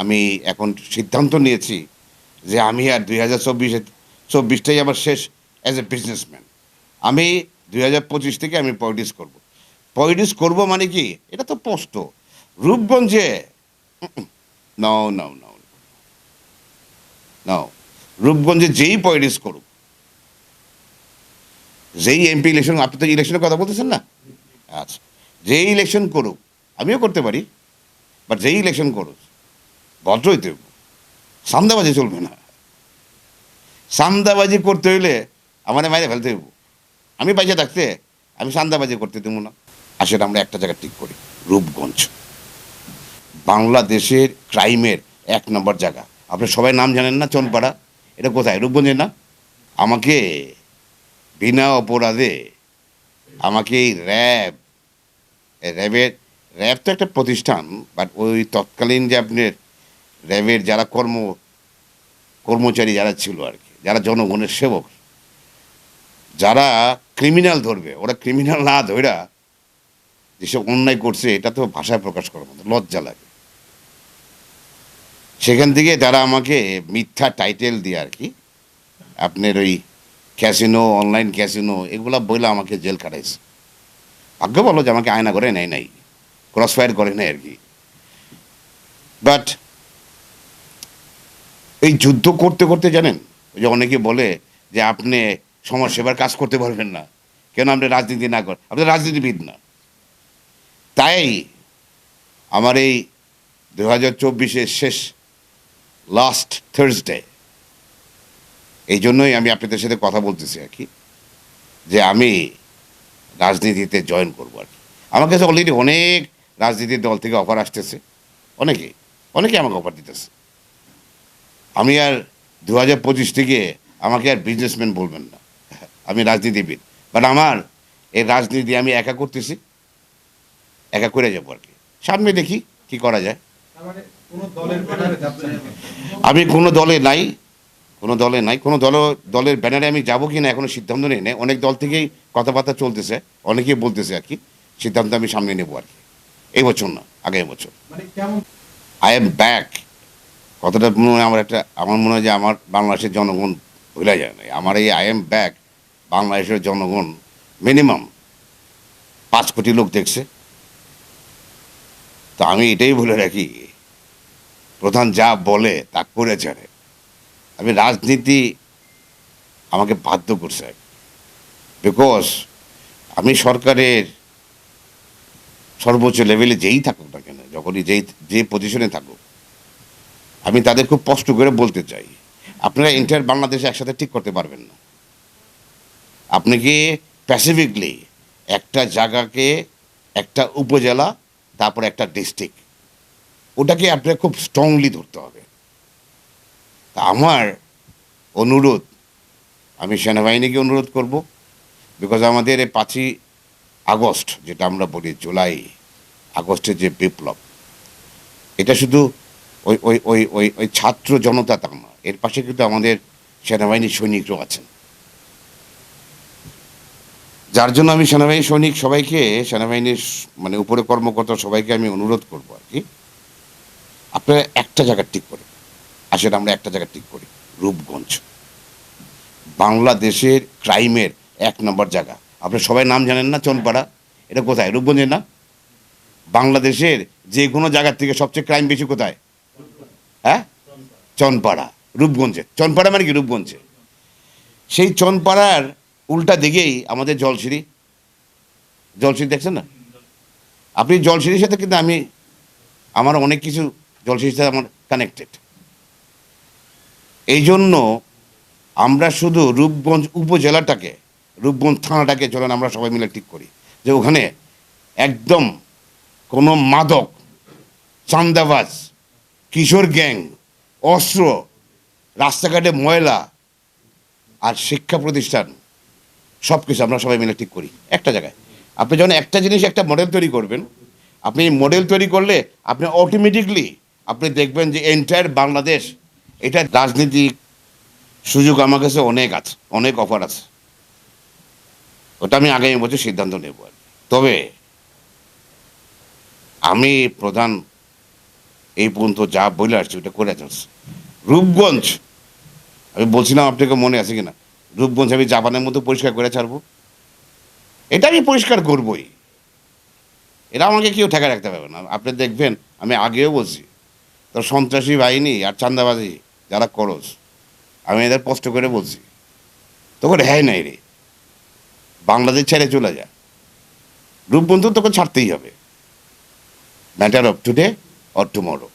আমি এখন সিদ্ধান্ত নিয়েছি যে আমি আর ২০২৪-২৫টাই আমার শেষ অ্যাজ এ বিজনেসম্যান। আমি ২০২৫ থেকে আমি পলিটিক্স করব। পলিটিক্স করব মানে কি? এটা তো স্পষ্ট। রূপগঞ্জে নো, নো, নো, নো। রূপগঞ্জে যেই পলিটিক্স করুক, যেই এমপি ইলেকশন, আপনি তো ইলেকশনের কথা বলতেছেন না? আচ্ছা। যেই ইলেকশন করুক, আমিও করতে পারি। বাট যেই ইলেকশন করুক, ভদ্র হইতে হইব। সান্দাবাজি চলবে না। সান্দাবাজি করতে হইলে আমারে মাইরে ফেলতে হইব। আমি বাইচা থাকতে আমি সান্দাবাজি করতে দেব না। আসলে আমরা একটা জায়গা ঠিক করি, রূপগঞ্জ। বাংলাদেশের ক্রাইমের ১ নম্বর জায়গা। আপনি সবাই নাম জানেন না চনপাড়া? এটা কোথায়? রূপগঞ্জে না? আমাকে বিনা অপরাধে আমাকে এই র্যাব তো একটা প্রতিষ্ঠান, বাট ওই তৎকালীন যে আপনার র্যাবের যারা কর্মচারী যারা ছিল আরকি, যারা জনগণের সেবক, যারা ক্রিমিনাল ধরবে, ওরা ক্রিমিনাল না ধইরা যেসব অন্যায় করছে এটা তো ভাষায় প্রকাশ করার মতো লজ্জা লাগে। সেখান থেকে তারা আমাকে মিথ্যা টাইটেল দিয়ে আরকি আপনার ওই ক্যাসিনো, অনলাইন ক্যাসিনো এগুলা বইলা আমাকে জেল খাটাইছে। ভাগ্য ভালো যে আমাকে আয়না করে নেয় নাই। ক্রস ফায়ার করে নাই আরকি। বাট এই যুদ্ধ করতে, করতে জানেন? ওই যে অনেকে বলে যে আপনি সমাজ সেবার কাজ করতে পারবেন না। কেন আপনি রাজনীতি না করেন? আপনি রাজনীতিবিদ না। তাই আমার এই ২০২৪ এর শেষ লাস্ট থার্সডে এইজন্যই আমি আপনাদের সাথে কথা বলতেছি আরকি। যে আমি রাজনীতিতে জয়েন করব আরকি। আমার কাছে অলরেডি অনেক রাজনীতির দল থেকে অফার আসতেছে। অনেকেই, অনেকেই আমাকে অফার দিতেছে। আমি আর ২০২৫ থেকে আমাকে আর বিজনেসম্যান বলবেন না। আমি রাজনীতিবিদ। বাট আমার এই রাজনীতি আমি একা করতেছি। একা করে যাবো আরকি। সামনে দেখি কি করা যায়। তার মানে কোন দলের ব্যানারে যাচ্ছেন না? আমি কোনো দলে নাই, কোনো দলে নাই। কোনো দলের ব্যানারে আমি যাবো কিনা এখনো সিদ্ধান্ত নেই নাই। অনেক দল থেকেই কথাবার্তা চলতেছে। অনেকেই বলতেছে আরকি। সিদ্ধান্ত আমি সামনে নেবো আরকি। এই বছর না, আগামী বছর। মানে কেমন? I am back. কথাটা মনে হয় আমার মনে হয় যে আমার বাংলাদেশের জনগণ ভুলে যায় নাই। আমার এই আই এম ব্যাক বাংলাদেশের জনগণ মিনিমাম ৫ কোটি লোক দেখছে। তো আমি এটাই বলে রাখি, প্রধান যা বলে তা করে ছাড়ে। আমি রাজনীতি আমাকে বাধ্য করছে। বিকজ আমি সরকারের সর্বোচ্চ লেভেলে যেই থাকুক না কেন, যখনই যে পজিশনে থাকুক, আমি তাদের খুব কষ্ট করে বলতে চাই, আপনারা এন্টায়ার বাংলাদেশে একসাথে ঠিক করতে পারবেন না। আপনি কি স্পেসিফিকলি একটা জায়গাকে, একটা উপজেলা, তারপর একটা ডিস্ট্রিক্ট, ওটাকে আপনার খুব স্ট্রংলি ধরতে হবে। তা আমার অনুরোধ, আমি সেনাবাহিনীকে অনুরোধ করব, বিকজ আমাদের এই ৫ই আগস্ট যেটা আমরা বলি জুলাই আগস্টের যে বিপ্লব, এটা শুধু ওই ছাত্র জনতা তা না, এর পাশে কিন্তু আমাদের সেনাবাহিনীর সৈনিকরাও আছেন। যার জন্য আমি সেনাবাহিনীর সৈনিক সবাইকে, সেনাবাহিনীর মানে উপরে কর্মকর্তা সবাইকে আমি অনুরোধ করবো আরকি, আপনারা একটা জায়গা ঠিক করেন। আসলে আমরা একটা জায়গা ঠিক করি, রূপগঞ্জ। বাংলাদেশের ক্রাইমের ১ নম্বর জায়গা। আপনি সবাই নাম জানেন না চনপাড়া? এটা কোথায়? রূপগঞ্জে না? বাংলাদেশের যে কোনো জায়গার থেকে সবচেয়ে ক্রাইম বেশি কোথায়? হ্যাঁ? চনপাড়া, রূপগঞ্জে। চনপাড়া মানে কি? রূপগঞ্জে। সেই চনপাড়ার উল্টা দিকেই আমাদের জলসিঁড়ি। জলসিঁড়ি দেখছেন না? আপনি জলসিঁড়ির সাথে কিন্তু আমার অনেক কিছু জলসিঁড়ির সাথে আমার কানেক্টেড। এইজন্য আমরা শুধু রূপগঞ্জ উপজেলাটাকে, রূপগঞ্জ থানাটাকে চলেন আমরা সবাই মিলে ঠিক করি যে ওখানে একদম কোনো মাদক, চাঁদাবাজ, কিশোর গ্যাং, অস্ত্র, রাস্তাঘাটে ময়লা আর শিক্ষা প্রতিষ্ঠান সব কিছু আমরা সবাই মিলে ঠিক করি একটা জায়গায়। আপনি যখন একটা জিনিস, একটা মডেল তৈরি করবেন, আপনি মডেল তৈরি করলে আপনি অটোমেটিকলি আপনি দেখবেন যে এন্টায়ার বাংলাদেশ, এটা রাজনীতিক সুযোগ আমার কাছে অনেক আছে, অনেক অফার আছে। ওটা আমি আগামী বছর সিদ্ধান্ত নেব আর কি। তবে আমি প্রধান এই পর্যন্ত যা বলে আসছে ওটা করে যাচ্ছে। রূপগঞ্জ, আমি বলছিলাম আপনাকে মনে আছে কিনা, রূপগঞ্জ আমি জাপানের মতো পরিষ্কার করে ছাড়বো, এটা আমি পরিষ্কার করবই। এটা আমাকে কেউ ঠেকা রাখতে পারবে না। আপনি দেখবেন, আমি আগেও বলছি, তো সন্ত্রাসী বাহিনী আর চান্দাবাজি যারা করস, আমি এদের স্পষ্ট করে বলছি, তখন হ্যাঁ নাই রে, বাংলাদেশ ছেড়ে চলে যা, রূপবন্ধু তোকে ছাড়তেই হবে, matter of today or tomorrow.